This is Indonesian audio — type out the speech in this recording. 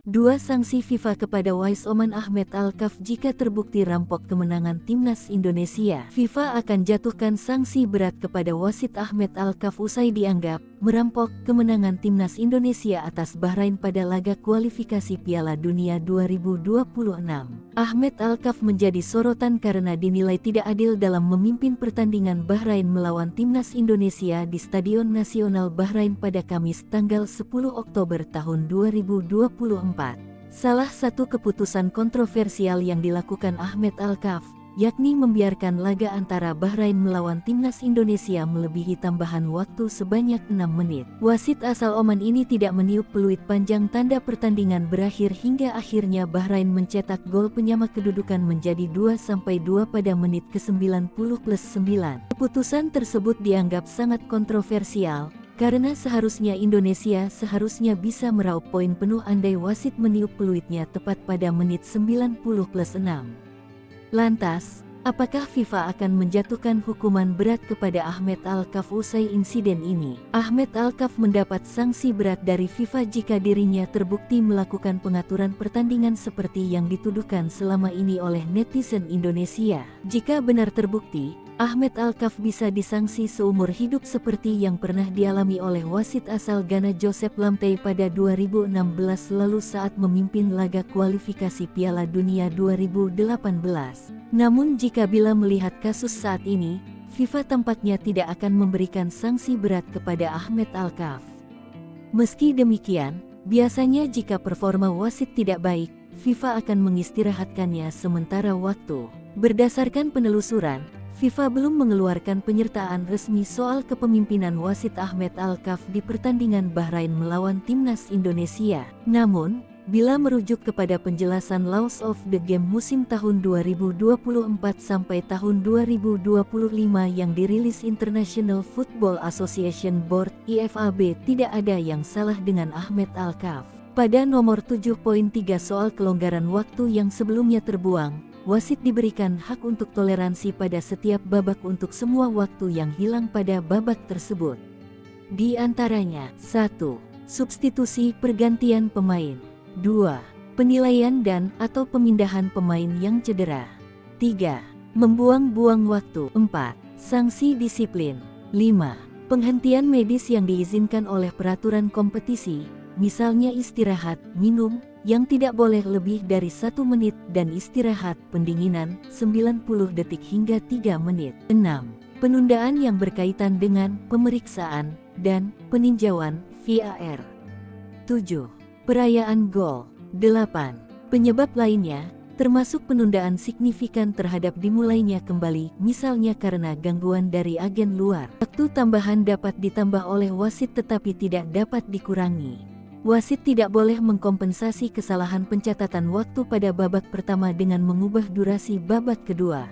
2. Sanksi FIFA kepada Wais Oman Ahmed Alkaf jika terbukti rampok kemenangan timnas Indonesia. FIFA akan jatuhkan sanksi berat kepada wasit Ahmed Alkaf usai dianggap merampok kemenangan timnas Indonesia atas Bahrain pada laga kualifikasi Piala Dunia 2026. Ahmed Alkaf menjadi sorotan karena dinilai tidak adil dalam memimpin pertandingan Bahrain melawan timnas Indonesia di Stadion Nasional Bahrain pada Kamis tanggal 10 Oktober tahun 2024. Salah satu keputusan kontroversial yang dilakukan Ahmed Alkaf, yakni membiarkan laga antara Bahrain melawan timnas Indonesia melebihi tambahan waktu sebanyak 6 menit. Wasit asal Oman ini tidak meniup peluit panjang tanda pertandingan berakhir hingga akhirnya Bahrain mencetak gol penyama kedudukan menjadi 2-2 pada menit ke-90+9. Keputusan tersebut dianggap sangat kontroversial, karena Indonesia seharusnya bisa meraup poin penuh andai wasit meniup peluitnya tepat pada menit 90+6. Lantas, apakah FIFA akan menjatuhkan hukuman berat kepada Ahmed Alkaf usai insiden ini? Ahmed Alkaf mendapat sanksi berat dari FIFA jika dirinya terbukti melakukan pengaturan pertandingan seperti yang dituduhkan selama ini oleh netizen Indonesia. Jika benar terbukti, Ahmed Alkaf bisa disanksi seumur hidup seperti yang pernah dialami oleh wasit asal Ghana Joseph Lamtey pada 2016 lalu saat memimpin laga kualifikasi Piala Dunia 2018. Namun bila melihat kasus saat ini, FIFA tampaknya tidak akan memberikan sanksi berat kepada Ahmed Alkaf. Meski demikian, biasanya jika performa wasit tidak baik, FIFA akan mengistirahatkannya sementara waktu. Berdasarkan penelusuran, FIFA belum mengeluarkan penyertaan resmi soal kepemimpinan wasit Ahmed Alkaf di pertandingan Bahrain melawan timnas Indonesia. Namun, bila merujuk kepada penjelasan Laws of the Game musim tahun 2024 sampai tahun 2025 yang dirilis International Football Association Board (IFAB), tidak ada yang salah dengan Ahmed Alkaf. Pada nomor 7.3 soal kelonggaran waktu yang sebelumnya terbuang, wasit diberikan hak untuk toleransi pada setiap babak untuk semua waktu yang hilang pada babak tersebut. Di antaranya, 1. Substitusi pergantian pemain. 2. Penilaian dan/atau pemindahan pemain yang cedera. 3. Membuang-buang waktu. 4. Sanksi disiplin. 5. Penghentian medis yang diizinkan oleh peraturan kompetisi, misalnya istirahat, minum, yang tidak boleh lebih dari 1 menit dan istirahat pendinginan 90 detik hingga 3 menit. 6. Penundaan yang berkaitan dengan pemeriksaan dan peninjauan VAR. 7. Perayaan gol. 8. Penyebab lainnya, termasuk penundaan signifikan terhadap dimulainya kembali, misalnya karena gangguan dari agen luar. Waktu tambahan dapat ditambah oleh wasit tetapi tidak dapat dikurangi. Wasit tidak boleh mengkompensasi kesalahan pencatatan waktu pada babak pertama dengan mengubah durasi babak kedua.